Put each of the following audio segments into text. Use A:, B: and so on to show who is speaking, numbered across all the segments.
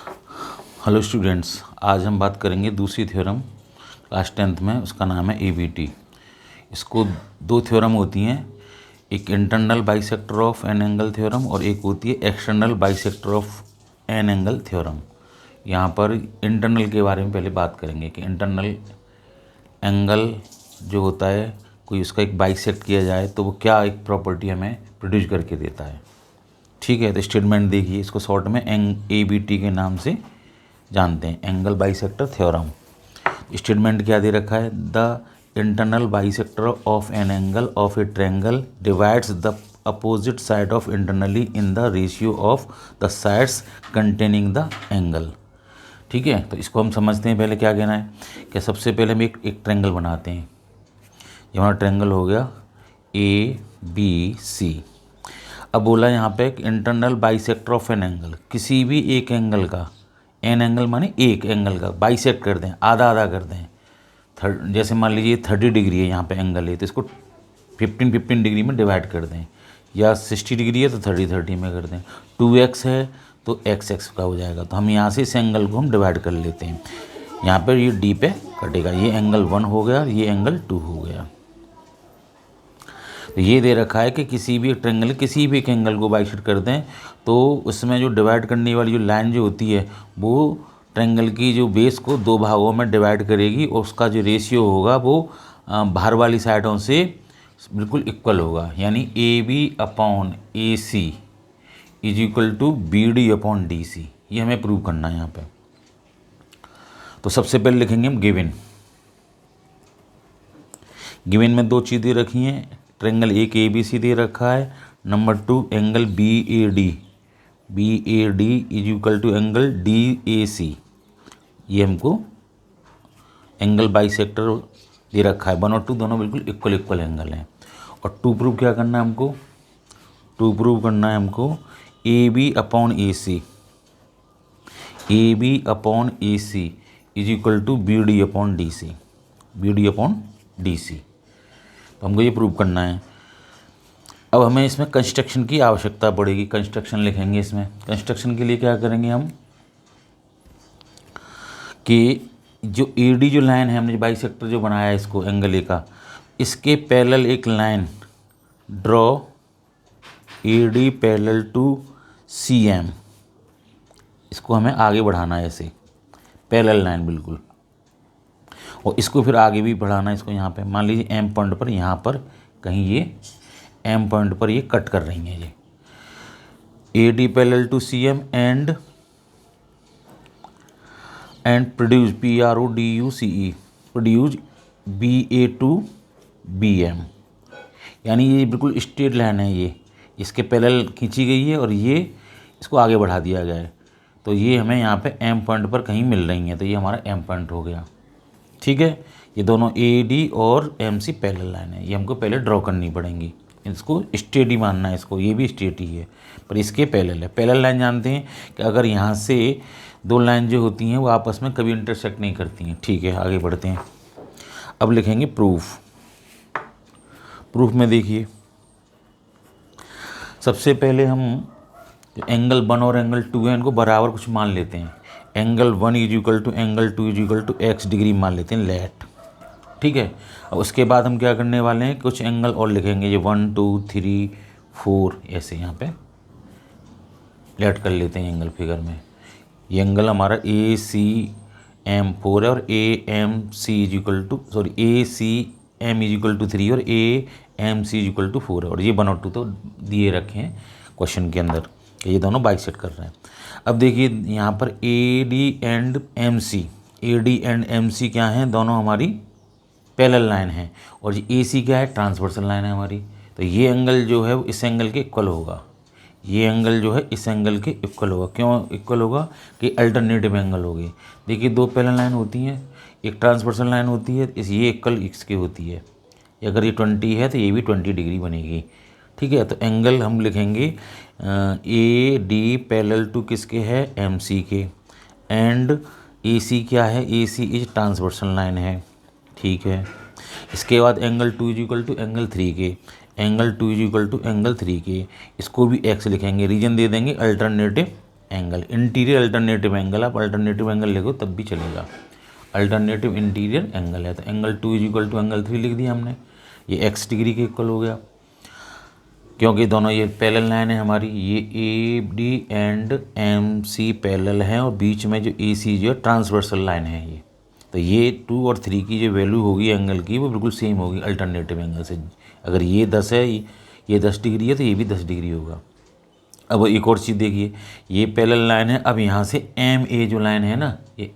A: Hello students, आज हम बात करेंगे दूसरी थ्योरम क्लास 10th में। उसका नाम है ABT। इसको दो थ्योरम होती हैं, एक internal bisector of an angle theorem और एक होती है external bisector of an angle theorem. यहाँ पर इंटरनल के बारे में पहले बात करेंगे कि इंटरनल एंगल जो होता है, कोई उसका एक बाइसेक्ट किया जाए तो वो क्या एक प्रॉपर्टी हमें प्रोड्यूस करके देता है। ठीक है, तो स्टेटमेंट देखिए, इसको शॉर्ट में ABT के नाम से जानते हैं, एंगल बाइसेक्टर थ्योरम। स्टेटमेंट क्या दे रखा है? The internal bisector of an angle of A triangle divides the opposite side of internally in the ratio of the sides containing the angle. ठीक है, तो इसको हम समझते हैं। पहले क्या कहना है कि सबसे पहले हम एक ट्रायंगल बनाते हैं। ये हमारा ट्रायंगल हो गया ABC। अब बोला यहाँ पे एक internal bisector of an angle, किसी भी एक एंगल का, एन एंगल माने एक एंगल का बाइसेक्ट कर दें, आधा आधा कर दें। जैसे मान लीजिए 30 डिग्री है यहाँ पे एंगल है, तो इसको 15 डिग्री में डिवाइड कर दें, या 60 डिग्री है तो 30 में कर दें। 2x है तो x का हो जाएगा। तो हम यहाँ से इस एंगल को हम डिवाइड कर लेते हैं। यहाँ पर ये D पे कटेगा, ये एंगल 1 हो गया, ये एंगल 2 हो गया। तो ये दे रखा है कि किसी भी ट्रायंगल, किसी भी एक एंगल को बाइसेक्ट कर दें तो उसमें जो डिवाइड करने वाली जो लाइन जो होती है वो ट्रायंगल की जो बेस को दो भागों में डिवाइड करेगी, और उसका जो रेशियो होगा वो बाहर वाली साइडों से बिल्कुल इक्वल होगा। यानी AB/AC is equal to BD/DC। ये हमें प्रूव करना है यहाँ पे। तो सबसे पहले लिखेंगे हम गिवन में दो चीज़ें रखी हैं। ट्रायंगल एक ABC दे रखा है, number 2 angle BAD is equal to angle DAC। ये हमको एंगल बाइसेक्टर दे रखा है। 1 और 2 दोनों बिल्कुल इक्वल एंगल हैं। और 2 प्रूव क्या करना है हमको? 2 प्रूव करना है हमको AB/AC is equal to BD/DC। तो हमको ये प्रूव करना है। अब हमें इसमें कंस्ट्रक्शन की आवश्यकता पड़ेगी। कंस्ट्रक्शन लिखेंगे इसमें। कंस्ट्रक्शन के लिए क्या करेंगे हम कि जो AD जो लाइन है, हमने बाइसेक्टर जो बनाया है इसको एंगल A का, इसके पैरेलल एक line draw, AD parallel to CM। इसको हमें आगे बढ़ाना है ऐसे, पैरेलल लाइन बिल्कुल। और इसको फिर आगे भी बढ़ाना है। इसको यहाँ पे मान लीजिए M पॉइंट पर, यहाँ पर कहीं ये M पॉइंट पर ये कट कर रही हैं। ये AD parallel to CM and produce PRODUCE produce BA to BM। यानी ये बिल्कुल स्ट्रेट लाइन है, ये इसके पैरेलल खींची गई है और ये इसको आगे बढ़ा दिया गया है। तो ये हमें यहाँ पे M पॉइंट पर कहीं मिल रही हैं। तो ये हमारा M पॉइंट हो गया। ठीक है, ये दोनों AD और MC पैरेलल लाइन है, ये हमको पहले ड्रॉ करनी पड़ेंगी। इसको स्ट्रेट ही मानना है, इसको ये भी स्ट्रेट ही है पर इसके पैरेलल है। पैरेलल लाइन जानते हैं कि अगर यहाँ से दो लाइन जो होती हैं वो आपस में कभी इंटरसेक्ट नहीं करती हैं। ठीक है, आगे बढ़ते हैं। अब लिखेंगे प्रूफ। प्रूफ में देखिए, सबसे पहले हम एंगल 1 और एंगल 2 है, इनको बराबर कुछ मान लेते हैं। Angle 1 is equal to angle 2 is equal to x degree मान लेते हैं, लेट। ठीक है, अब उसके बाद हम क्या करने वाले हैं, कुछ एंगल और लिखेंगे, ये 1 2 3 4 ऐसे यहाँ पे लेट कर लेते हैं एंगल फिगर में। ये एंगल हमारा ACM4 है और AMC is equal to ACM is equal to 3 और AMC इज इक्वल टू 4 है। और ये 1 और 2 तो दिए रखे हैं क्वेश्चन के अंदर कि ये दोनों बाइसेक्ट कर रहे हैं। अब देखिए यहाँ पर AD एंड MC क्या हैं? दोनों हमारी पैरेलल लाइन है। और ये AC क्या है? ट्रांसवर्सल लाइन है हमारी। तो ये एंगल जो है वो इस एंगल के इक्वल होगा, ये एंगल जो है इस एंगल के इक्वल होगा। क्यों इक्वल होगा? कि अल्टरनेटिव एंगल होगी। देखिए दो पैरेलल लाइन होती हैं, एक ट्रांसवर्सल लाइन होती है, ये इक्वल इसकी होती है। अगर ये 20 है तो ये भी 20 डिग्री बनेगी। ठीक है, तो एंगल हम लिखेंगे AD पैरेलल टू किसके है? MC के। एंड AC क्या है? AC इज ट्रांसवर्सल लाइन है। ठीक है, इसके बाद angle 2 is equal to angle 3 के। Angle 2 is equal to angle 3 के, इसको भी x लिखेंगे, रीजन दे देंगे alternative angle. Interior alternative angle, आप अल्टरनेटिव एंगल लिखो तब भी चलेगा। अल्टरनेटिव इंटीरियर एंगल है तो angle 2 is equal to angle 3 लिख दिया हमने। ये x डिग्री के इक्वल हो गया क्योंकि दोनों ये पैरेलल लाइन है हमारी। ये A D and M C parallel हैं और बीच में जो ए सी जो ट्रांसवर्सल लाइन है ये, तो ये 2 और 3 की जो वैल्यू होगी एंगल की वो बिल्कुल सेम होगी अल्टरनेटिव एंगल से। अगर ये 10 है, ये 10 डिग्री है तो ये भी 10 डिग्री होगा। अब एक और चीज़ देखिए, ये पैरेलल लाइन है। अब यहाँ से एम ए जो लाइन है ना, ये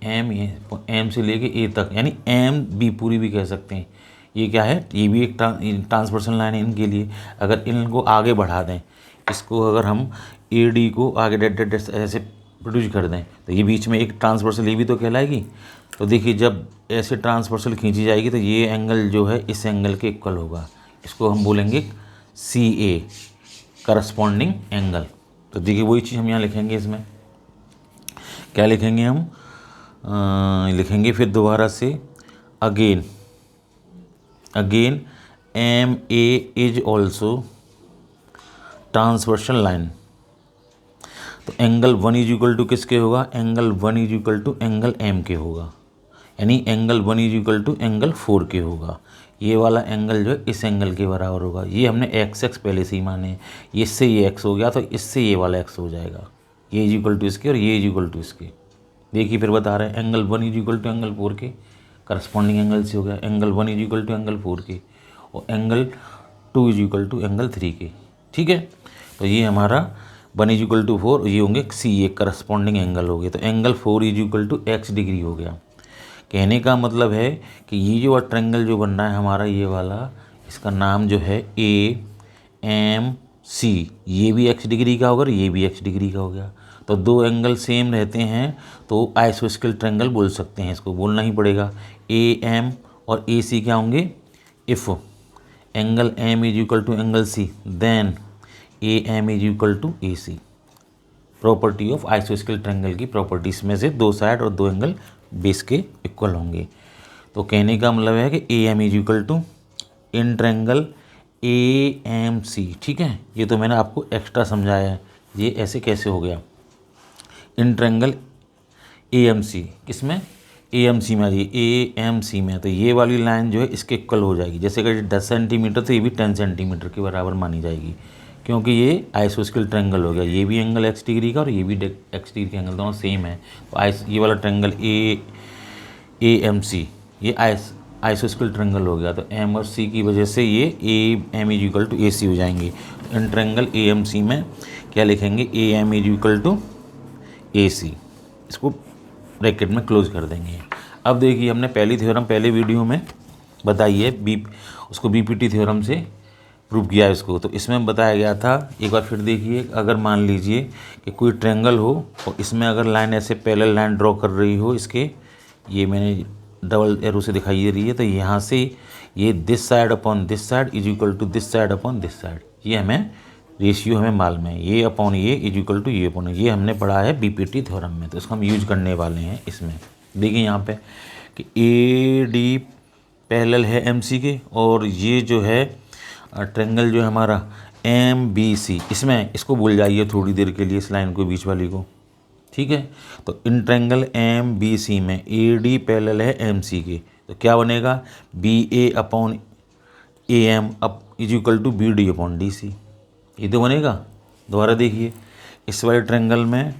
A: एम से लेके ए तक, यानी एम बी पूरी भी कह सकते हैं। ये क्या है, ये भी एक ट्रांसवर्सल लाइन है इनके लिए। अगर इनको आगे बढ़ा दें, इसको अगर हम ए डी को आगे डेड ऐसे प्रोड्यूस कर दें तो ये बीच में एक ट्रांसवर्सल ये भी तो कहलाएगी। तो देखिए जब ऐसे ट्रांसवर्सल खींची जाएगी तो ये एंगल जो है इस एंगल के इक्वल होगा। इसको हम बोलेंगे सी ए, करस्पॉन्डिंग एंगल। तो देखिए वही चीज़ हम यहाँ लिखेंगे। इसमें क्या लिखेंगे हम, लिखेंगे फिर दोबारा से again M A is also transversal line. तो एंगल 1 इज इक्वल टू किसके होगा, angle 1 is equal to angle M के होगा, यानी angle 1 is equal to angle 4 के होगा। ये वाला एंगल जो है इस एंगल के बराबर होगा। ये हमने एक्स पहले से ही माने, ये इससे ये एक्स हो गया तो इससे ये वाला एक्स हो जाएगा। ये इज इक्वल टू इसके और ये इज इक्वल टू इसके। देखिए फिर बता रहे हैं angle 1 is equal to angle 4 के, करस्पॉन्डिंग एंगल से हो गया angle 1 is equal to angle 4 के, और angle 2 is equal to angle 3 के। ठीक है, तो ये हमारा 1 इज इक्वल टू 4, ये होंगे सी ए, करस्पॉन्डिंग एंगल हो गए। तो angle 4 is equal to x degree हो गया। कहने का मतलब है कि ये जो ट्रायंगल जो बन रहा है हमारा ये वाला, इसका नाम जो है ए एम सी, ये भी एक्स डिग्री का होगा और ये भी एक्स डिग्री का हो गया। तो दो एंगल सेम रहते हैं तो आइसोस्केल ट्रायंगल बोल सकते हैं, इसको बोलना ही पड़ेगा। ए एम और ए सी क्या होंगे, if angle M is equal to angle C then A M is equal to A C. Property of आइसोस्केल ट्रायंगल की प्रॉपर्टीज में से दो साइड और दो एंगल बेस के इक्वल होंगे। तो कहने का मतलब है कि A M is equal to in triangle A M C. ठीक है, ये तो मैंने आपको एक्स्ट्रा समझाया है, ये ऐसे कैसे हो गया। इन ट्रायंगल ए एम सी, किसमें, ए एम सी में आ जाइए, ए एम सी में। तो ये वाली लाइन जो है इसके इक्वल हो जाएगी। जैसे अगर 10 सेंटीमीटर तो ये भी 10 सेंटीमीटर के बराबर मानी जाएगी, क्योंकि ये आइसोस्केल ट्रायंगल हो गया। ये भी एंगल एक्स डिग्री का और ये भी एक्स डिग्री का एंगल, दोनों सेम है। तो ये वाला ट्रायंगल ए एम सी ये आइसोस्केल ट्रायंगल हो गया। तो एम और सी की वजह से ये A M is equal to A C हो जाएंगे। इन ट्रायंगल ए एम सी में क्या लिखेंगे, A M is equal to A C, इसको ब्रैकेट में क्लोज कर देंगे। अब देखिए हमने पहली थ्योरम पहले वीडियो में बताई है, उसको बीपीटी थ्योरम से प्रूव किया है इसको। तो इसमें बताया गया था, एक बार फिर देखिए, अगर मान लीजिए कि कोई ट्रायंगल हो और इसमें अगर लाइन ऐसे पैरेलल लाइन ड्रॉ कर रही हो, इसके ये मैंने डबल एरो से दिखाई दे रही है, तो यहाँ से ये this side upon this side is equal to this side upon this side, ये हमें रेशियो हमें मालूम है। ये अपॉन ये इज इक्वल टू ये अपॉन ये हमने पढ़ा है बीपीटी थ्योरम में, तो इसको हम यूज करने वाले हैं इसमें। देखिए यहाँ पे कि ए डी पैरेलल है एम सी के, और ये जो है ट्रायंगल जो है हमारा एम बी सी, इसमें इसको भूल जाइए थोड़ी देर के लिए, इस लाइन को बीच वाली को। ठीक है, तो in triangle M B C में ए डी पैरेलल है एम सी के, तो क्या बनेगा, B A upon A M up is equal to B D upon D C, ये तो बनेगा। दोबारा देखिए, इस वाले ट्रायंगल में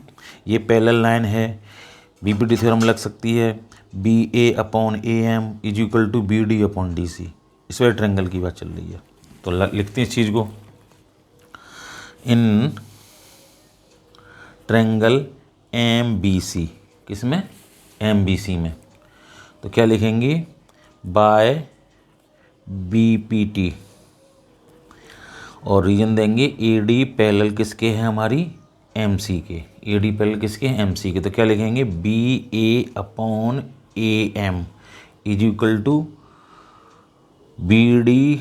A: ये पैरेलल लाइन है, बीपीटी थ्योरम लग सकती है, B A upon A M is equal to B D upon D C, इस वाले ट्रायंगल की बात चल रही है। तो लिखते हैं इस चीज़ को, in triangle M B C, किसमें, एम बी सी में, तो क्या लिखेंगे, बाय बी पी टी, और रीजन देंगे ए डी पैरेलल किसके हैं, हमारी एम सी के। ए डी पैरेलल किसके हैं, एम सी के। तो क्या लिखेंगे, B A upon A M is equal to B D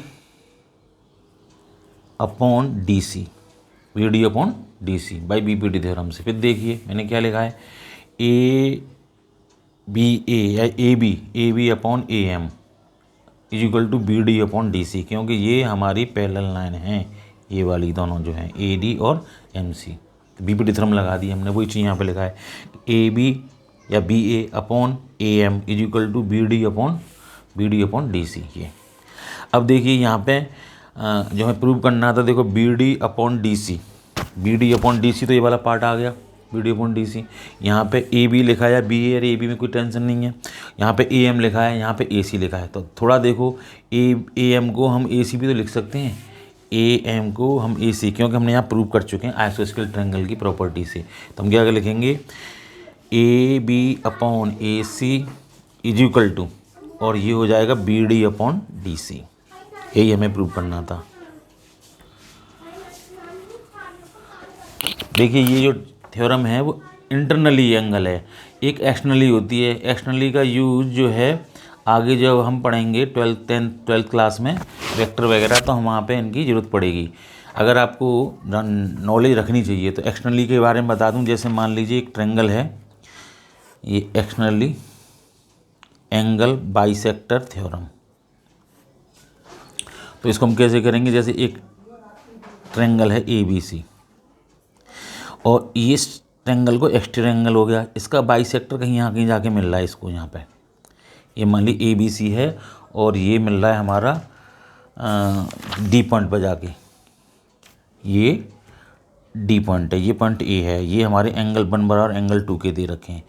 A: upon D C, B D upon D C by B P T theorem से। फिर देखिए मैंने क्या लिखा है, ए बी ए या A B upon A M is equal to B D upon D C, क्योंकि ये हमारी पैरेलल लाइन है, ये वाली दोनों जो हैं ए डी और एम सी। बीपीटी थ्योरम लगा दी हमने, वही चीज़ यहाँ पे लिखा है ए बी या B A upon A M is equal to B D upon D C. ये अब देखिए यहाँ पे जो हमें प्रूव करना था, देखो B D upon D C, तो ये वाला पार्ट आ गया B D upon D C. यहाँ पे ए बी लिखा है बी ए, ए बी में कोई टेंशन नहीं है। यहाँ पे ए एम लिखा है, यहाँ पे ए सी लिखा है, तो थोड़ा देखो ए एम को हम ए सी भी तो लिख सकते हैं, ए एम को हम ए सी, क्योंकि हमने यहाँ प्रूव कर चुके हैं आइसोस्केल ट्रायंगल की प्रॉपर्टी से। तो हम क्या लिखेंगे, A B upon A C is equal to, और ये हो जाएगा B D upon D C. यही हमें प्रूव करना था। देखिए ये जो थ्योरम है वो इंटरनली एंगल है, एक एक्सटर्नली होती है। एक्सटर्नली का यूज जो है आगे जब हम पढ़ेंगे 12th क्लास में वेक्टर वगैरह, तो हम वहाँ पे इनकी ज़रूरत पड़ेगी। अगर आपको नॉलेज रखनी चाहिए तो एक्सटर्नली के बारे में बता दूं। जैसे मान लीजिए एक ट्रायंगल है, ये एक्सटर्नली एंगल बाइसेक्टर थ्योरम, तो इसको हम कैसे करेंगे, जैसे एक ट्रायंगल है ए बी सी और इस ट्रायंगल को एक्स ट्रायंगल हो गया, इसका बाइसेक्टर कहीं यहाँ कहीं जाके मिल रहा है इसको, यहाँ पे ये मान ली ए बी सी है और ये मिल रहा है हमारा डी पॉइंट पर जाके, ये डी पॉइंट है, ये पॉइंट ए है, ये हमारे एंगल 1 बराबर एंगल 2 के दे रखे हैं,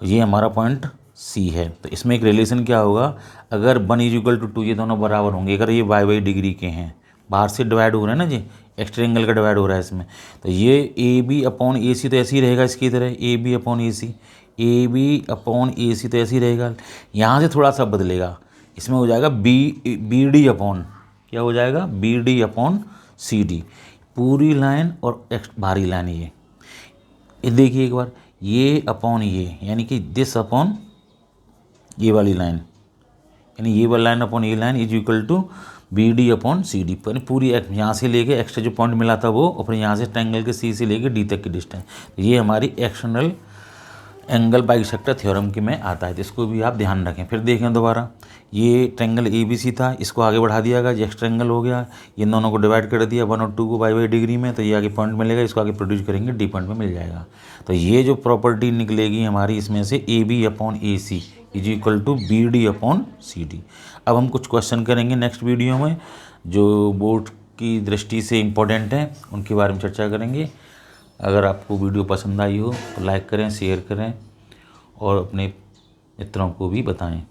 A: ये हमारा पॉइंट सी है। तो इसमें एक रिलेशन क्या होगा, अगर 1 इज इक्वल टू 2, ये दोनों बराबर होंगे अगर ये वाई डिग्री के हैं, बाहर से डिवाइड हो रहा है ना जी, एक्स्ट्रा एंगल का डिवाइड हो रहा है इसमें, तो ये ए बी अपॉन ए सी तो ऐसे ही रहेगा इसकी तरह, A B upon A C, A B upon A C तो ऐसे ही रहेगा। यहाँ से थोड़ा सा बदलेगा, इसमें हो जाएगा बी डी अपॉन, क्या हो जाएगा, B D upon C D, पूरी लाइन और बाहरी लाइन ये देखिए एक बार, ये अपॉन ये, यानी कि दिस अपॉन ये वाली लाइन, यानी ये वाली लाइन अपॉन ये line is equal to B D upon C D, यानी पूरी यहाँ से लेके एक्स्ट्रा जो पॉइंट मिला था वो, और फिर यहाँ से ट्रायंगल के सी से लेके डी तक की डिस्टेंस, तो ये हमारी एक्सटर्नल एंगल बाइसेक्टर थ्योरम की में आता है। तो इसको भी आप ध्यान रखें। फिर देखें दोबारा, ये ट्रायंगल ए बी सी था, इसको आगे बढ़ा दिया गया, ये एक्स्ट्रा एंगल हो गया, ये दोनों को डिवाइड कर दिया 1 और 2 को बाई डिग्री में, तो ये आगे पॉइंट मिलेगा, इसको आगे प्रोड्यूस करेंगे डी पॉइंट में मिल जाएगा। तो ये जो प्रॉपर्टी निकलेगी हमारी इसमें से, A B upon A C is equal to B D upon C D. अब हम कुछ क्वेश्चन करेंगे नेक्स्ट वीडियो में जो बोर्ड की दृष्टि से इम्पोर्टेंट हैं, उनके बारे में चर्चा करेंगे। अगर आपको वीडियो पसंद आई हो तो लाइक करें, शेयर करें और अपने मित्रों को भी बताएं।